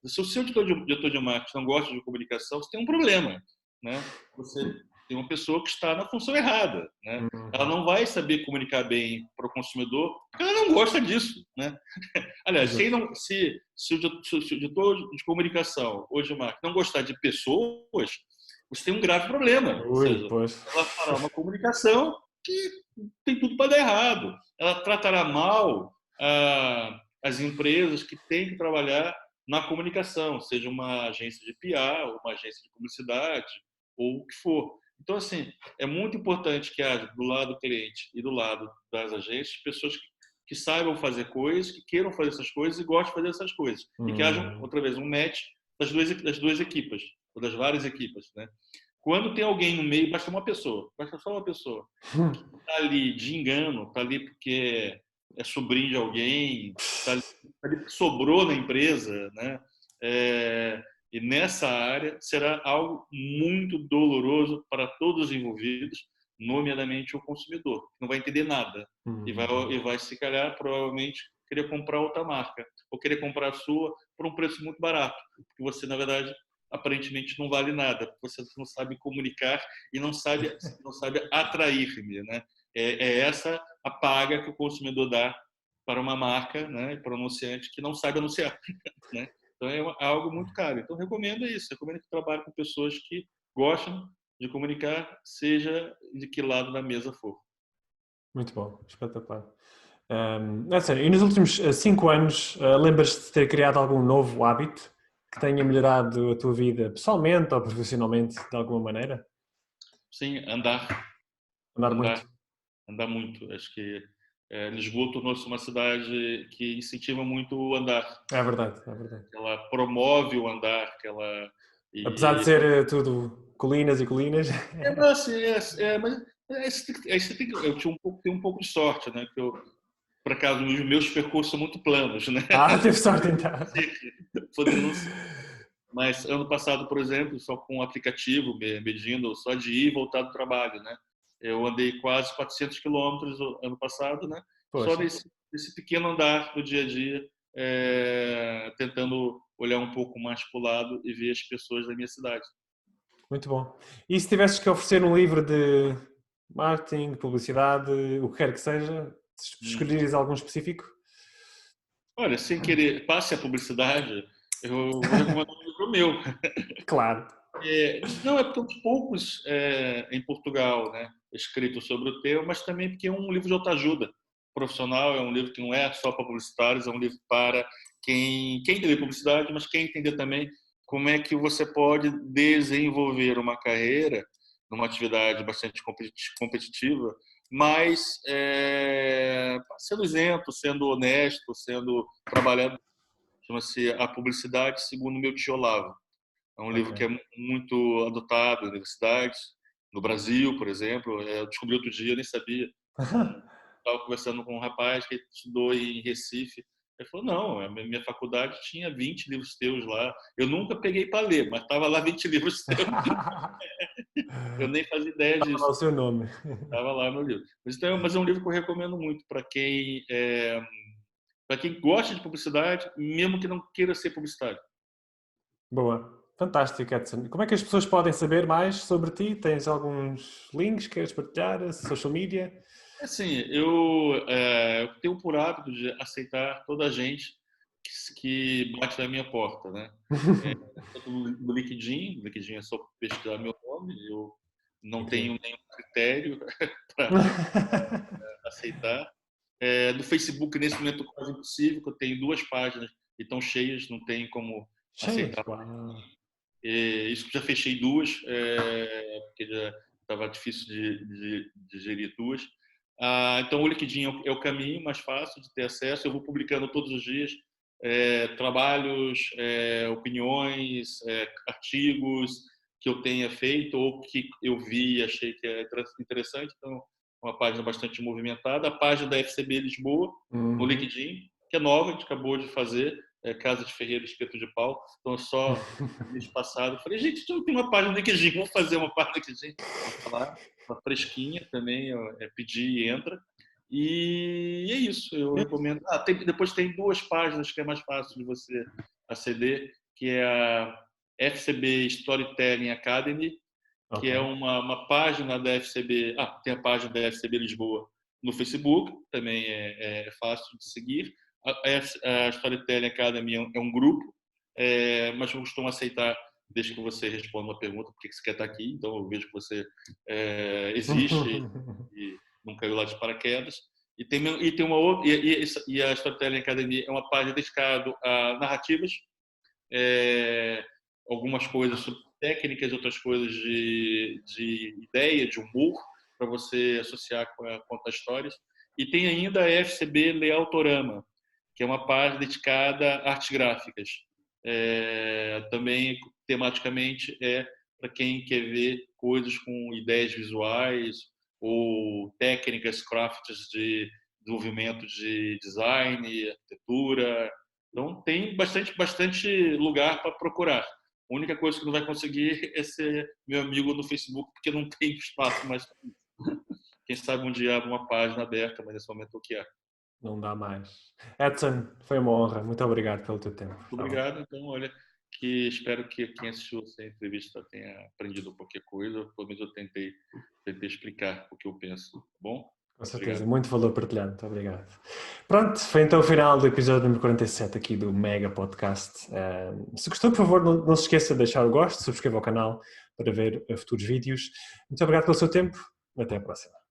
Se o seu diretor de marketing não gosta de comunicação, você tem um problema, né, você tem uma pessoa que está na função errada, né? Ela Uhum. não vai saber comunicar bem para o consumidor, porque ela não gosta disso, né? Aliás, Exato. se o diretor de comunicação hoje, Marco, não gostar de pessoas, você tem um grave problema. Ou Ui, seja, pois. ela fará uma comunicação que tem tudo para dar errado. Ela tratará mal as empresas que têm que trabalhar na comunicação, seja uma agência de PR, ou uma agência de publicidade, ou o que for. Então, assim, é muito importante que haja do lado do cliente e do lado das agências pessoas que saibam fazer coisas, que queiram fazer essas coisas e gostem de fazer essas coisas. E que haja, Uhum. outra vez, um match das duas equipas, ou das várias equipas, né? Quando tem alguém no meio, basta uma pessoa, basta só uma pessoa que está ali de engano, está ali porque é sobrinho de alguém, está ali porque sobrou na empresa, né? E nessa área será algo muito doloroso para todos os envolvidos, nomeadamente o consumidor, que não vai entender nada Uhum. e vai se calhar provavelmente querer comprar outra marca ou querer comprar a sua por um preço muito barato, porque você na verdade aparentemente não vale nada, porque você não sabe comunicar e não sabe atrair, né? É essa a paga que o consumidor dá para uma marca, né, para um anunciante que não sabe anunciar, né? Então é algo muito caro. Então recomendo isso, recomendo que trabalhe com pessoas que gostam de comunicar, seja de que lado da mesa for. Muito bom, espetacular. É sério, e nos últimos 5 anos, lembras-te de ter criado algum novo hábito que tenha melhorado a tua vida pessoalmente ou profissionalmente de alguma maneira? Sim, andar, Andar andar, muito. andar muito. Acho que Lisboa tornou-se uma cidade que incentiva muito o andar. É verdade, é verdade. Ela promove o andar, que ela Apesar de e ser tudo colinas e colinas. mas assim, mas eu tenho um pouco de sorte, né? Que eu, por acaso, os meus percursos são muito planos, né? Ah, teve sorte então. Podendo não ser. Mas ano passado, por exemplo, só com um aplicativo medindo só de ir e voltar do trabalho, né? Eu andei quase 400 quilômetros ano passado, né? Só Poxa, nesse pequeno andar do dia a dia, tentando olhar um pouco mais para o lado e ver as pessoas da minha cidade. muito bom. E se tivesses que oferecer um livro de marketing, publicidade, o que quer que seja, Hum. escolherias algum específico? Olha, sem querer, passe a publicidade, eu vou recomendar um livro meu. Claro. Não, é porque uns poucos em Portugal, né, escritos sobre o tema, mas também porque é um livro de autoajuda profissional, é um livro que não é só para publicitários, é um livro para quem entender publicidade, mas quem entender também como é que você pode desenvolver uma carreira numa atividade bastante competitiva, mas sendo isento, sendo honesto, sendo trabalhando. Chama-se A Publicidade Segundo Meu Tio Olavo. É um livro que Ok. é muito adotado em universidades, no Brasil, por exemplo. Eu descobri outro dia, eu nem sabia. Estava conversando com um rapaz que estudou em Recife. Ele falou: não, a minha faculdade tinha 20 livros teus lá. Eu nunca peguei para ler, mas estava lá 20 livros teus. Eu nem fazia ideia Estava lá disso. o seu nome. Estava lá no livro. Mas é um livro que eu recomendo muito para quem gosta de publicidade, mesmo que não queira ser publicitário. Boa. Fantástico, Edson. Como é que as pessoas podem saber mais sobre ti? Tens alguns links que queres partilhar? Social media? Assim, eu tenho por hábito de aceitar toda a gente que bate na minha porta, né? É, tanto no LinkedIn é só pesquisar meu nome, eu não Ok. tenho nenhum critério para aceitar. No Facebook, nesse momento, quase impossível, porque eu tenho 2 páginas e estão cheias, não tem como Cheias. aceitar. Uau. Isso que já fechei 2, porque já estava difícil de gerir 2. Então, o LinkedIn é o caminho mais fácil de ter acesso. Eu vou publicando todos os dias trabalhos, opiniões, artigos que eu tenha feito ou que eu vi e achei que é interessante. Então, uma página bastante movimentada. A página da FCB Lisboa, no Uhum. LinkedIn, que é nova, a gente acabou de fazer, Casa de Ferreira Espeto de Pau. Então, só mês passado, falei, gente, não tem uma página no LinkedIn, vamos fazer uma página no LinkedIn. Tá lá, uma fresquinha também, pedir e entra. E é isso, eu recomendo. Depois tem 2 páginas que é mais fácil de você aceder, que é a FCB Storytelling Academy que é uma página da FCB. Tem a página da FCB Lisboa no Facebook, também é fácil de seguir. A Storytelling Academy é um grupo, mas eu costumo aceitar desde que você responda uma pergunta, por que você quer estar aqui. Então, eu vejo que você existe e não caiu lá de paraquedas. E tem uma outra, e a Storytelling Academy é uma página dedicada a narrativas, algumas coisas sobre técnicas, outras coisas de ideia, de humor, para você associar com a contar histórias. E tem ainda a FCB Layoutorama, que é uma página dedicada a artes gráficas. Também, tematicamente, para quem quer ver coisas com ideias visuais ou técnicas, crafts de desenvolvimento de design, arquitetura. Então, tem bastante lugar para procurar. A única coisa que não vai conseguir é ser meu amigo no Facebook, porque não tem espaço mais. Quem sabe um dia abre uma página aberta, mas nesse momento o que é. Não dá mais. Edson, foi uma honra. Muito obrigado pelo teu tempo. Obrigado. Então, olha, que espero que quem assistiu essa entrevista tenha aprendido qualquer coisa. Pelo menos eu tentei explicar o que eu penso. Tá bom? Com certeza. Obrigado. Muito valor partilhado. Muito obrigado. Pronto, foi então o final do episódio número 47 aqui do Mega Podcast. Se gostou, por favor, não se esqueça de deixar o gosto, subscreva o canal para ver futuros vídeos. Muito obrigado pelo seu tempo. Até a próxima.